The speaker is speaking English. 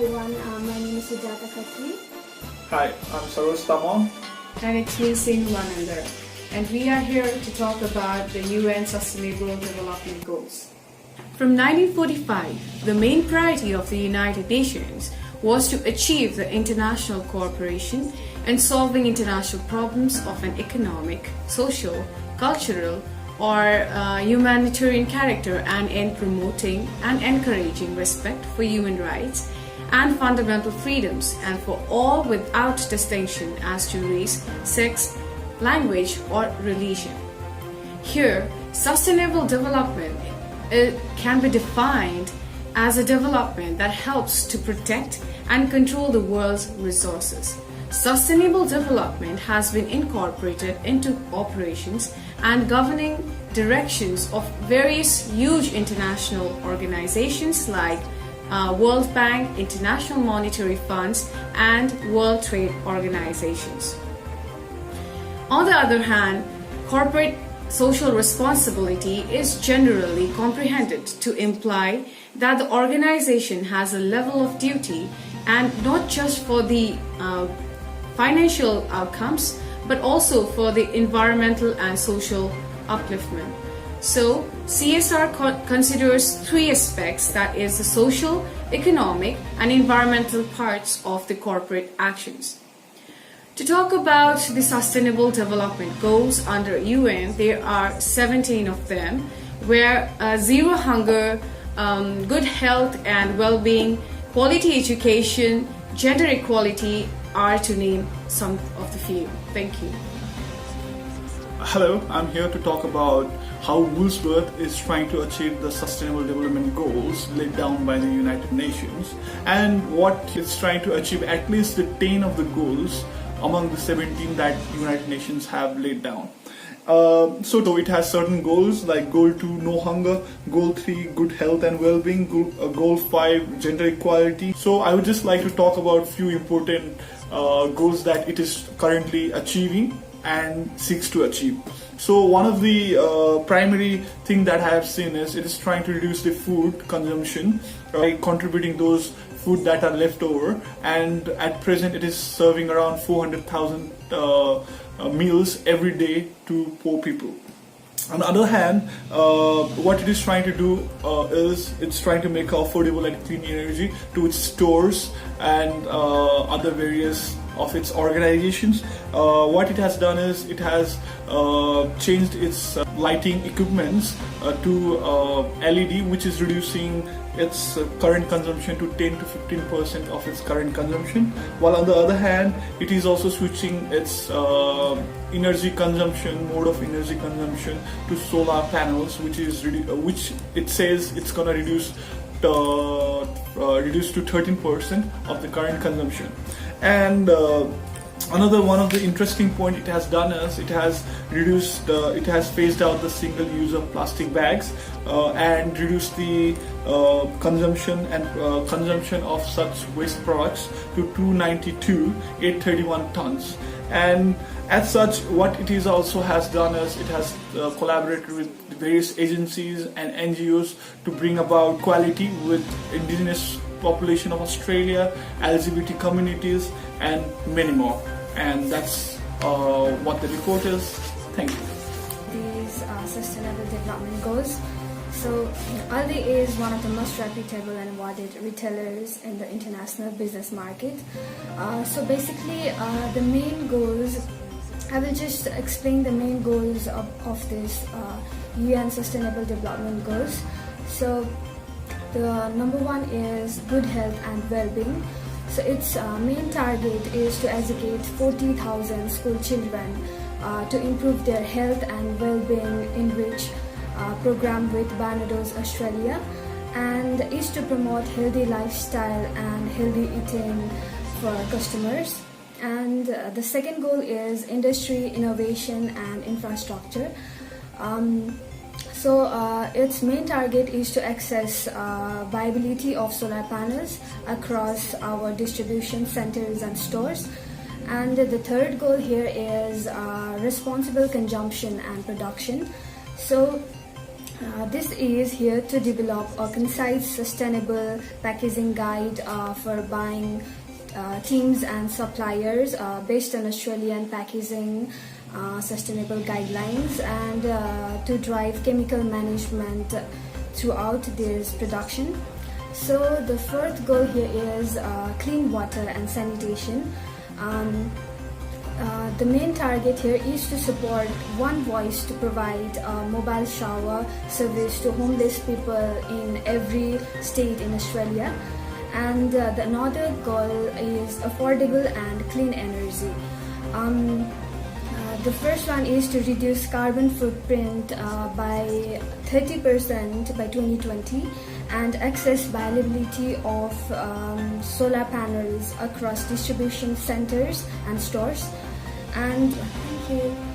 everyone, my name is Sujata Khatri. Hi, I'm Saroj Tamam. And it's me, Sinu Anandar. And we are here to talk about the UN Sustainable Development Goals. From 1945, the main priority of the United Nations was to achieve the international cooperation in solving international problems of an economic, social, cultural, or humanitarian character, and in promoting and encouraging respect for human rights and fundamental freedoms, and for all without distinction as to race, sex, language, or religion. Here, sustainable development can be defined as a development that helps to protect and control the world's resources. Sustainable development has been incorporated into operations and governing directions of various huge international organizations like World Bank, International Monetary Funds, and World Trade Organizations. On the other hand, corporate social responsibility is generally comprehended to imply that the organization has a level of duty, and not just for the financial outcomes, but also for the environmental and social upliftment. So, CSR considers three aspects, that is the social, economic, and environmental parts of the corporate actions. To talk about the Sustainable Development Goals under UN, there are 17 of them, where zero hunger, good health and well-being, quality education, gender equality are to name some of the few. Thank you. Hello, I'm here to talk about how Woolsworth is trying to achieve the Sustainable Development Goals laid down by the United Nations, and what it's trying to achieve at least the 10 of the goals among the 17 that United Nations have laid down. So it has certain goals like Goal 2, no hunger, Goal 3, good health and well-being, Goal 5, gender equality. So I would just like to talk about few important goals that it is currently achieving and seeks to achieve. So one of the primary thing that I have seen is it is trying to reduce the food consumption by contributing those food that are left over, and at present it is serving around 400,000 meals every day to poor people. On the other hand, what it is trying to do is it's trying to make affordable and clean energy to its stores and other various of its organizations. What it has done is it has changed its lighting equipments to LED, which is reducing its current consumption to 10 to 15% of its current consumption, while on the other hand it is also switching its energy consumption, mode of energy consumption, to solar panels, which it says it's going to reduce to 13% of the current consumption. And another one of the interesting point it has done is it has phased out the single use of plastic bags and reduced the consumption of such waste products to 831 tons. And as such, what it is also has done is it has collaborated with various agencies and NGOs to bring about equality with indigenous population of Australia, LGBT communities, and many more. And that's what the report is. Thank you. These Sustainable Development Goals. So, Aldi is one of the most reputable and awarded retailers in the international business market. So basically, the main goals, I will just explain the main goals of this UN Sustainable Development Goals. So, the number one is good health and well-being. So its main target is to educate 40,000 school children to improve their health and well-being in which program with Barbados, Australia, and is to promote healthy lifestyle and healthy eating for customers. And the second goal is industry, innovation and infrastructure. So its main target is to access viability of solar panels across our distribution centers and stores. And the third goal here is responsible consumption and production. So This is here to develop a concise, sustainable packaging guide for buying teams and suppliers based on Australian packaging sustainable guidelines, and to drive chemical management throughout this production. So the fourth goal here is clean water and sanitation. The main target here is to support One Voice to provide a mobile shower service to homeless people in every state in Australia. And another goal is affordable and clean energy. The first one is to reduce carbon footprint by 30% by 2020 and access availability of solar panels across distribution centers and stores. And thank you.